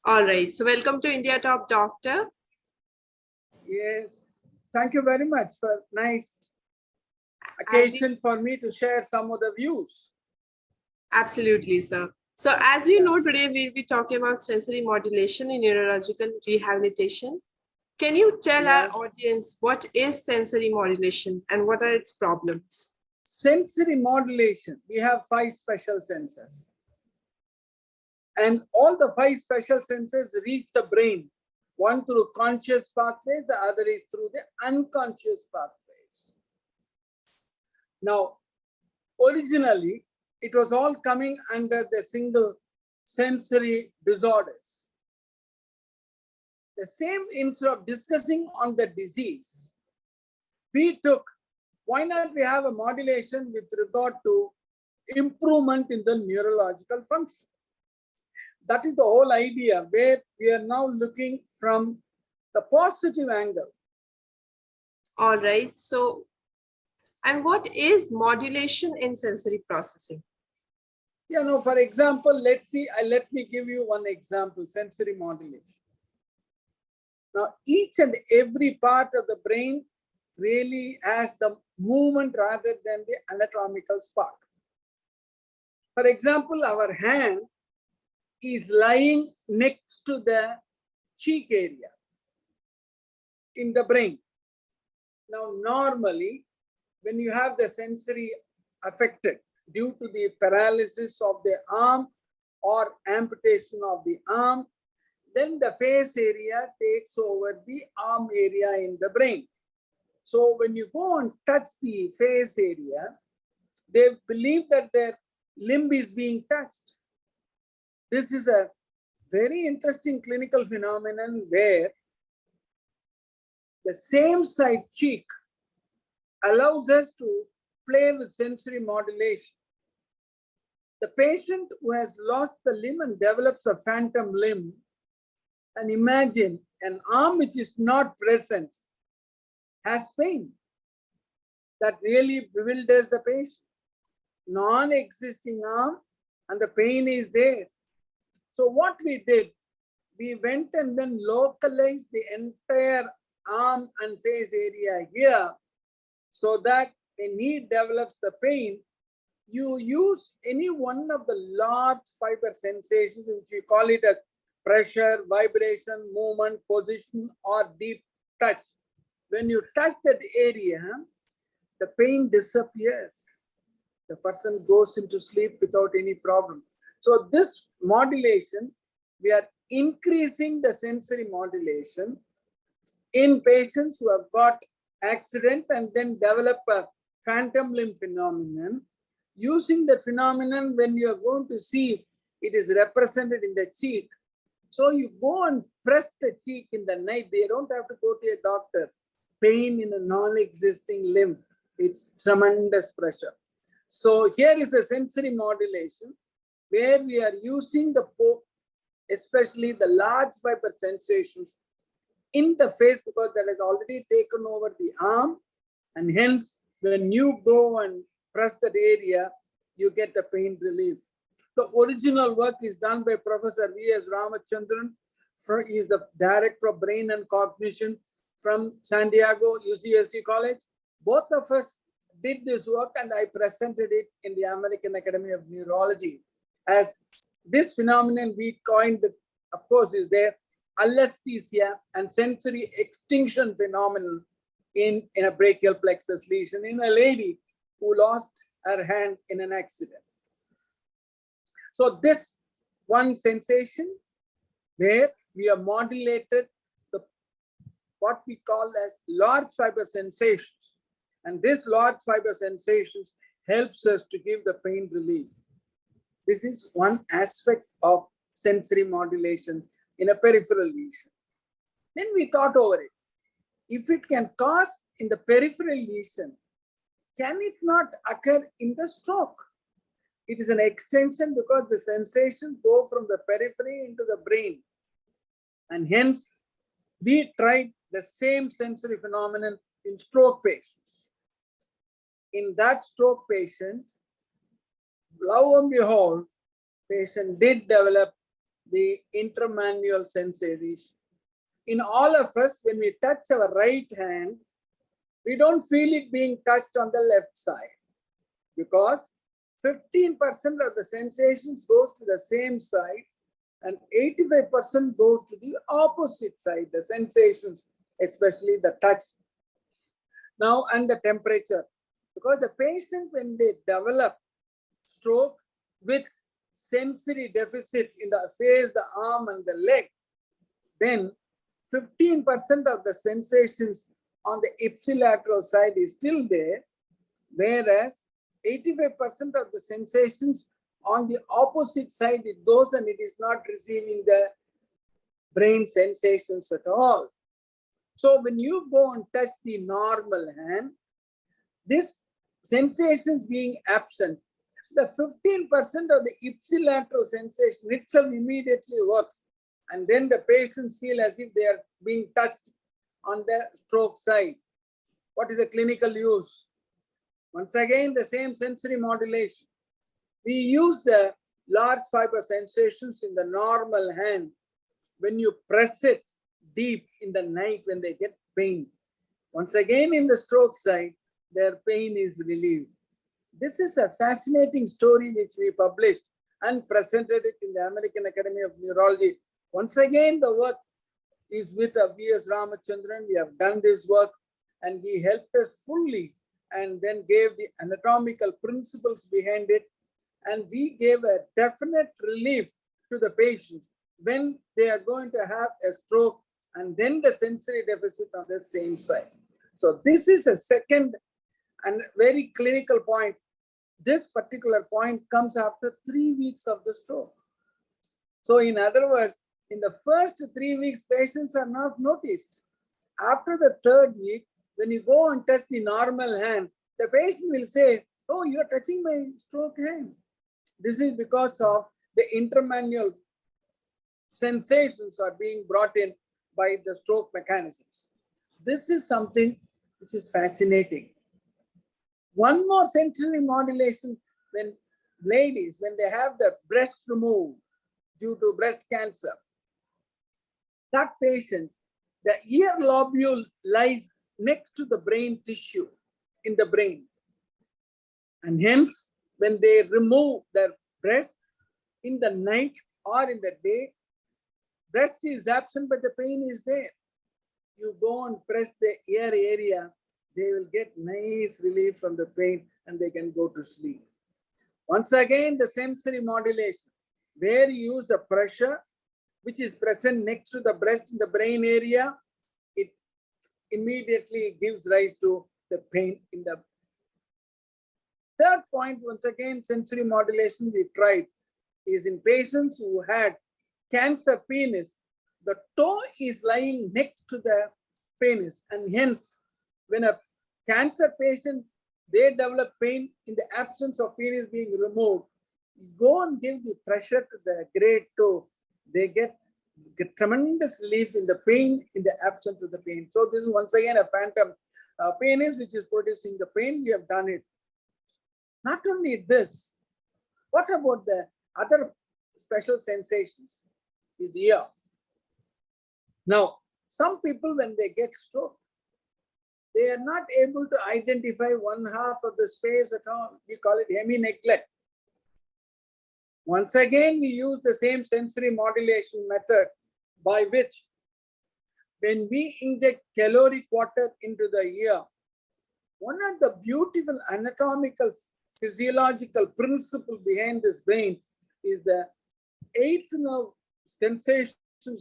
All right. So welcome to India Top Doctor. Yes. Thank you very much for nice occasion for me to share some of the views. Absolutely, sir. So as you know, today we'll be talking about sensory modulation in neurological rehabilitation. Can you tell our audience what is sensory modulation and what are its problems? Sensory modulation, we have 5 special senses. And all the 5 special senses reach the brain. One through conscious pathways, the other is through the unconscious pathways. Now, originally, it was all coming under the single sensory disorders. The same, instead of discussing on the disease, we took, why not we have a modulation with regard to improvement in the neurological function? That is the whole idea, where we are now looking from the positive angle. All right. So, and what is modulation in sensory processing? You know, for example, let's see, let me give you one example, sensory modulation. Now, each and every part of the brain really has the movement rather than the anatomical spark. For example, our hand is lying next to the cheek area in the brain. Now, normally, when you have the sensory affected due to the paralysis of the arm or amputation of the arm, then the face area takes over the arm area in the brain. So when you go and touch the face area, they believe that their limb is being touched. This is a very interesting clinical phenomenon where the same side cheek allows us to play with sensory modulation. The patient who has lost the limb and develops a phantom limb, and imagine an arm which is not present has pain. That really bewilders the patient. Non-existing arm and the pain is there. So what we did, we went and then localized the entire arm and face area here so that when he develops the pain, you use any one of the large fiber sensations, which we call it as pressure, vibration, movement, position, or deep touch. When you touch that area, the pain disappears. The person goes into sleep without any problem. So this modulation, we are increasing the sensory modulation in patients who have got accident and then develop a phantom limb phenomenon. Using the phenomenon, when you are going to see it is represented in the cheek, so you go and press the cheek in the night. They don't have to go to a doctor. Pain in a non-existing limb, it's tremendous pressure. So here is a sensory modulation where we are using the especially the large fiber sensations in the face, because that has already taken over the arm, and hence when you go and press that area, you get the pain relief. The original work is done by Professor V.S. Ramachandran. He is the Director of Brain and Cognition from San Diego UCSD College. Both of us did this work and I presented it in the American Academy of Neurology. As this phenomenon we coined, of course, is there, alesthesia and sensory extinction phenomenon in a brachial plexus lesion in a lady who lost her hand in an accident. So this one sensation where we have modulated what we call as large fiber sensations. And this large fiber sensations helps us to give the pain relief. This is one aspect of sensory modulation in a peripheral lesion. Then we thought over it. If it can cause in the peripheral lesion, can it not occur in the stroke? It is an extension because the sensations go from the periphery into the brain. And hence, we tried the same sensory phenomenon in stroke patients. In that stroke patient, lo and behold, patient did develop the intramanual sensation. In all of us, when we touch our right hand, we don't feel it being touched on the left side because 15% of the sensations goes to the same side and 85% goes to the opposite side, the sensations, especially the touch. Now, and the temperature, because the patient, when they develop stroke with sensory deficit in the face, the arm and the leg, then 15% of the sensations on the ipsilateral side is still there, whereas 85% of the sensations on the opposite side, it goes and it is not receiving the brain sensations at all. So when you go and touch the normal hand, this sensations being absent, the 15% of the ipsilateral sensation itself immediately works. And then the patients feel as if they are being touched on the stroke side. What is the clinical use? Once again, the same sensory modulation. We use the large fiber sensations in the normal hand. When you press it deep in the night when they get pain. Once again, in the stroke side, their pain is relieved. This is a fascinating story which we published and presented it in the American Academy of Neurology. Once again, the work is with V.S. Ramachandran. We have done this work and he helped us fully and then gave the anatomical principles behind it. And we gave a definite relief to the patients when they are going to have a stroke and then the sensory deficit on the same side. So this is a second and very clinical point. This particular point comes after 3 weeks of the stroke. So in other words, in the first 3 weeks, patients are not noticed. After the 3rd week, when you go and touch the normal hand, the patient will say, oh, you're touching my stroke hand. This is because of the intramanual sensations are being brought in by the stroke mechanisms. This is something which is fascinating. One more sensory modulation when ladies, when they have the breast removed due to breast cancer, that patient, the ear lobule lies next to the brain tissue in the brain. And hence, when they remove their breast in the night or in the day, breast is absent, but the pain is there. You go and press the ear area, they will get nice relief from the pain and they can go to sleep. Once again, the sensory modulation, where you use the pressure, which is present next to the breast in the brain area, it immediately gives rise to the pain in the. Third point, once again, sensory modulation we tried is in patients who had cancer penis, the toe is lying next to the penis, and hence when a cancer patient, they develop pain in the absence of penis being removed, go and give the pressure to the great toe, they get tremendous relief in the pain in the absence of the pain. So this is once again a phantom penis which is producing the pain. We have done it. Not only this, what about the other special sensations? Is ear. Now, some people when they get stroke, they are not able to identify one half of the space at all. We call it hemi-neglect. Once again, we use the same sensory modulation method by which when we inject caloric water into the ear, one of the beautiful anatomical physiological principle behind this brain is the 8th nerve sensations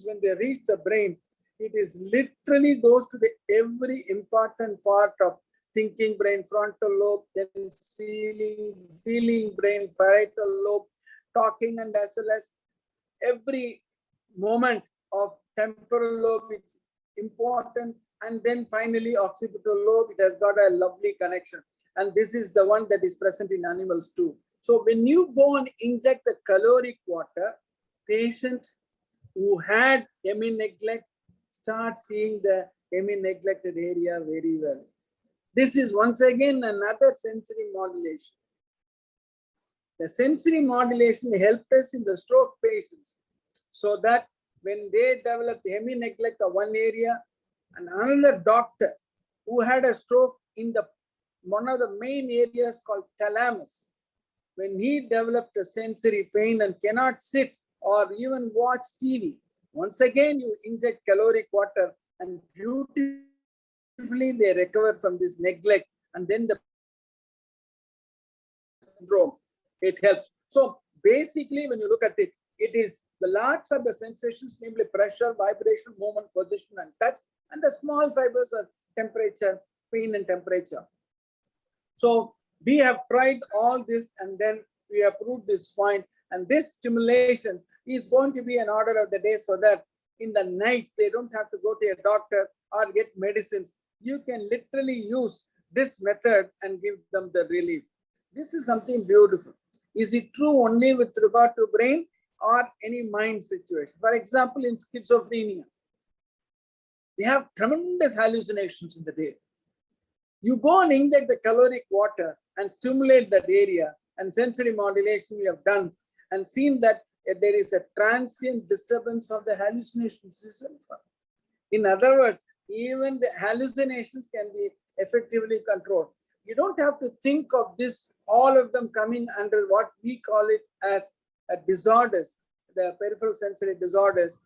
when they reach the brain. It is literally goes to the every important part of thinking brain, frontal lobe, then feeling brain, parietal lobe, talking, and as well as every moment of temporal lobe is important, and then finally occipital lobe. It has got a lovely connection, and this is the one that is present in animals too. So when you go and inject the caloric water, patient who had hemi-neglect start seeing the hemi-neglected area very well. This is once again another sensory modulation. The sensory modulation helped us in the stroke patients so that when they develop hemi-neglect of one area, and another doctor who had a stroke in the one of the main areas called thalamus, when he developed a sensory pain and cannot sit or even watch TV, once again you inject caloric water and beautifully they recover from this neglect, and then the syndrome, it helps. So basically, when you look at it, it is the large fiber sensations, namely pressure, vibration, movement, position, and touch, and the small fibers are temperature, pain, and temperature. So we have tried all this, and then we have proved this point. And this stimulation is going to be an order of the day, so that in the night they don't have to go to a doctor or get medicines. You can literally use this method and give them the relief. This is something beautiful. Is it true only with regard to brain or any mind situation? For example, in schizophrenia, they have tremendous hallucinations in the day. You go and inject the caloric water and stimulate that area, and sensory modulation we have done and seen that there is a transient disturbance of the hallucination system. In other words, even the hallucinations can be effectively controlled. You don't have to think of this, all of them coming under what we call it as disorders, the peripheral sensory disorders.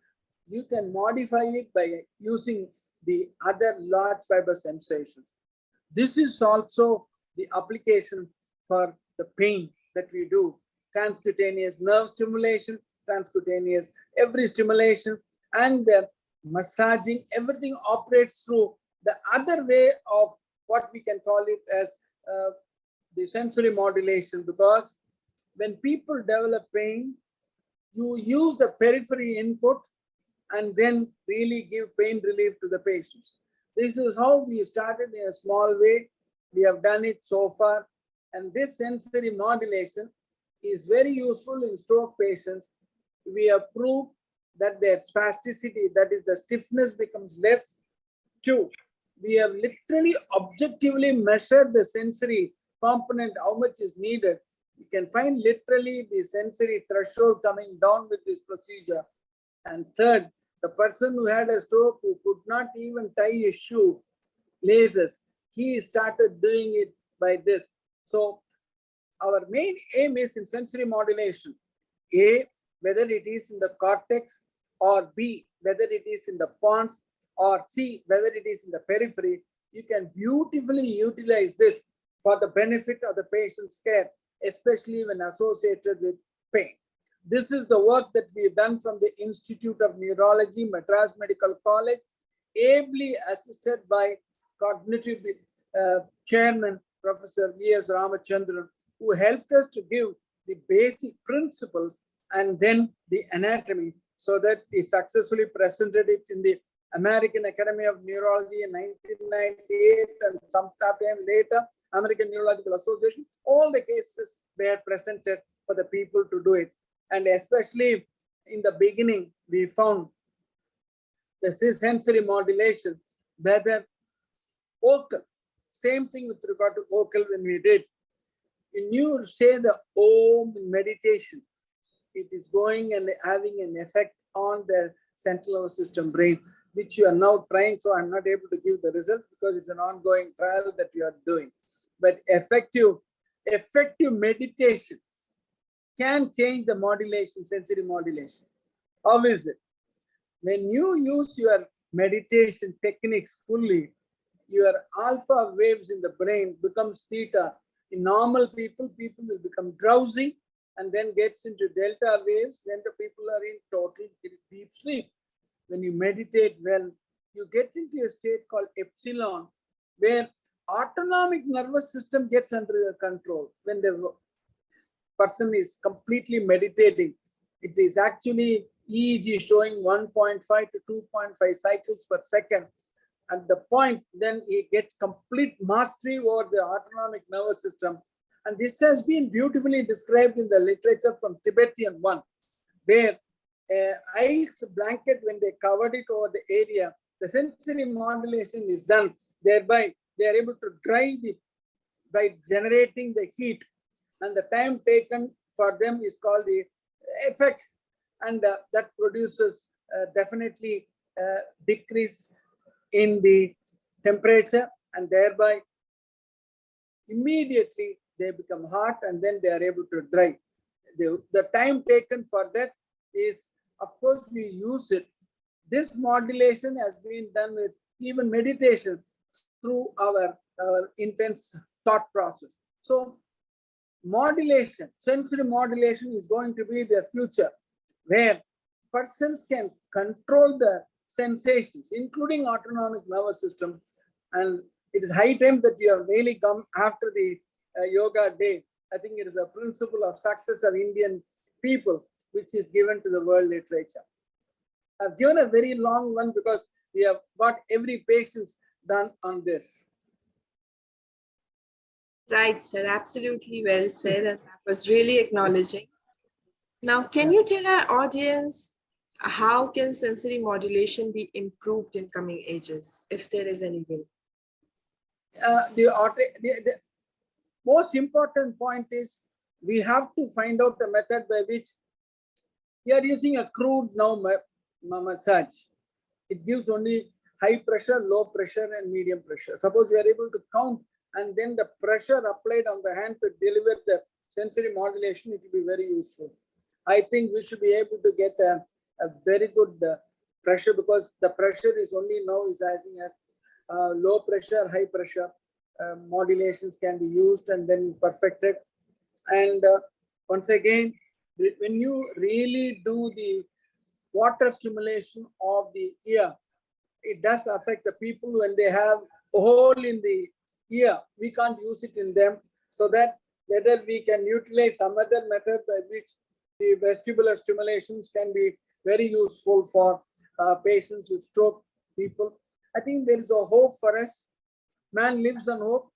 You can modify it by using the other large fiber sensations. This is also the application for the pain that we do. Transcutaneous nerve stimulation, transcutaneous every stimulation, and massaging, everything operates through the other way of what we can call it as the sensory modulation, because when people develop pain, you use the periphery input and then really give pain relief to the patients. This is how we started in a small way. We have done it so far. And this sensory modulation is very useful in stroke patients. We have proved that their spasticity, that is the stiffness, becomes less. Two, we have literally objectively measured the sensory component, how much is needed. You can find literally the sensory threshold coming down with this procedure. And third, the person who had a stroke, who could not even tie his shoe laces, he started doing it by this. So our main aim is in sensory modulation. A, whether it is in the cortex, or B, whether it is in the pons, or C, whether it is in the periphery, you can beautifully utilize this for the benefit of the patient's care, especially when associated with pain. This is the work that we have done from the Institute of Neurology, Madras Medical College, ably assisted by cognitive chairman, Professor V.S. Ramachandran, who helped us to give the basic principles and then the anatomy, so that he successfully presented it in the American Academy of Neurology in 1998, and sometime later, American Neurological Association. All the cases were presented for the people to do it. And especially in the beginning, we found the sensory modulation, whether vocal, same thing with regard to vocal when we did. When you say the Om in meditation, it is going and having an effect on the central nervous system brain, which you are now trying. So I'm not able to give the results because it's an ongoing trial that you are doing. But effective meditation can change the modulation, sensory modulation. How is it? When you use your meditation techniques fully, your alpha waves in the brain becomes theta. In normal people will become drowsy and then gets into delta waves. Then the people are in total deep sleep. When you meditate well, you get into a state called epsilon, where autonomic nervous system gets under your control. When the person is completely meditating, it is actually EEG showing 1.5 to 2.5 cycles per second. At the point, then he gets complete mastery over the autonomic nervous system. And this has been beautifully described in the literature from Tibetan one, where ice blanket, when they covered it over the area, the sensory modulation is done. Thereby, they are able to dry it by generating the heat. And the time taken for them is called the effect. and that produces definitely decrease in the temperature, and thereby immediately they become hot and then they are able to dry. The time taken for that is, of course, we use it. This modulation has been done with even meditation through our intense thought process. So modulation, sensory modulation is going to be the future, where persons can control the sensations, including autonomic nervous system. And it is high time that you have really come after the yoga day. I think it is a principle of success of Indian people, which is given to the world literature. I've given a very long one because we have got every patient done on this. Right, sir. Absolutely well said. And that was really acknowledging. Now, can you tell our audience how can sensory modulation be improved in coming ages, if there is any way? The most important point is we have to find out a method by which we are using a crude now massage. It gives only high pressure, low pressure, and medium pressure. Suppose we are able to count and then the pressure applied on the hand to deliver the sensory modulation, it will be very useful. I think we should be able to get a very good pressure, because the pressure is only now is as low pressure, high pressure modulations can be used and then perfected. And once again, when you really do the water stimulation of the ear, it does affect the people when they have a hole in the ear. We can't use it in them, so that whether we can utilize some other method by which the vestibular stimulations can be very useful for patients with stroke people. I think there is a hope for us. Man lives on hope,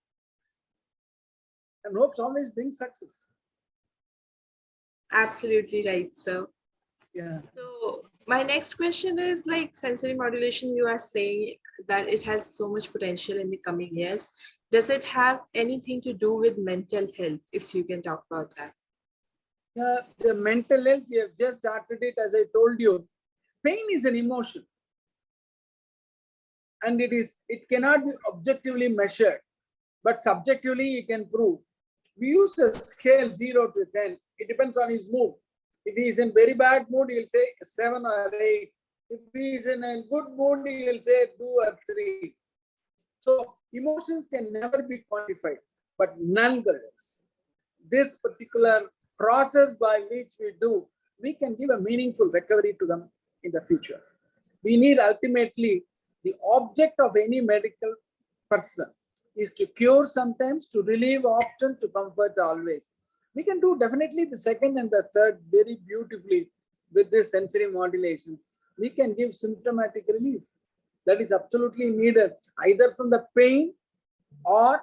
and hopes always bring success. Absolutely right, sir. Yeah. So my next question is, like, sensory modulation, you are saying that it has so much potential in the coming years. Does it have anything to do with mental health, if you can talk about that? The mental health, we have just started it. As I told you, pain is an emotion, and it cannot be objectively measured, but subjectively you can prove. We use a scale 0 to 10. It depends on his mood. If he is in very bad mood, he'll say 7 or 8. If he is in a good mood, he'll say 2 or 3. So emotions can never be quantified, but nonetheless, this particular process by which we can give a meaningful recovery to them in the future. We need ultimately, the object of any medical person is to cure sometimes, to relieve often, to comfort always. We can do definitely the second and the third very beautifully with this sensory modulation. We can give symptomatic relief. That is absolutely needed, either from the pain or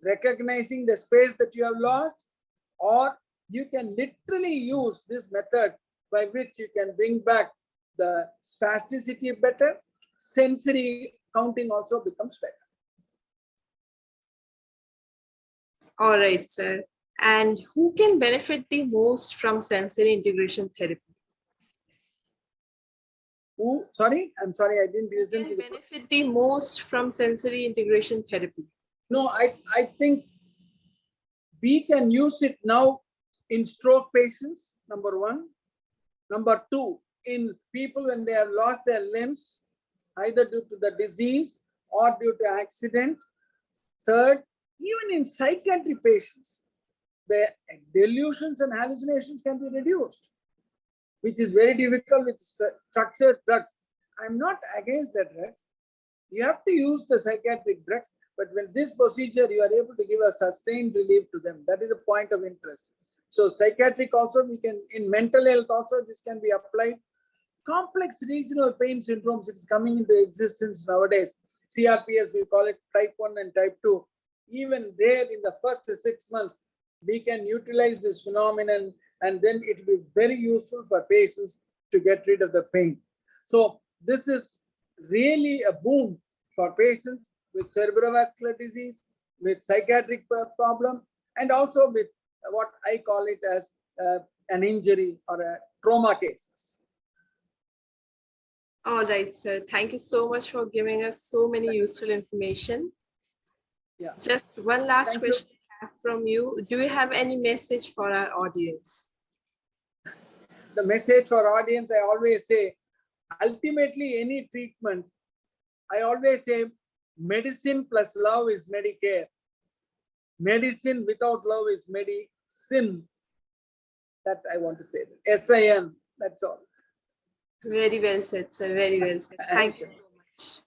recognizing the space that you have lost, or you can literally use this method by which you can bring back the spasticity better. Sensory counting also becomes better. All right, sir. And who can benefit the most from sensory integration therapy? Who? Sorry, I'm sorry, I didn't listen to the benefit the most from sensory integration therapy? No, I think we can use it now in stroke patients, number one. Number two, in people when they have lost their limbs, either due to the disease or due to accident. Third, even in psychiatric patients, the delusions and hallucinations can be reduced, which is very difficult with structured drugs. I'm not against the drugs. You have to use the psychiatric drugs, but when this procedure, you are able to give a sustained relief to them. That is a point of interest. So psychiatric also, we can, in mental health also, this can be applied. Complex regional pain syndromes, it is coming into existence nowadays. CRPS, we call it type 1 and type 2. Even there in the first 6 months, we can utilize this phenomenon, and then it will be very useful for patients to get rid of the pain. So this is really a boon for patients with cerebrovascular disease, with psychiatric problem, and also with what I call it as an injury or a trauma cases. All right, sir. Thank you so much for giving us so many useful information. Yeah. Just one last Thank you. question I have from you. Do you have any message for our audience? The message for audience, I always say, ultimately any treatment, I always say medicine plus love is Medicare. Medicine without love is medicine. That I want to say. SIN, that's all. Very well said, sir. Very well said. Thank you so much.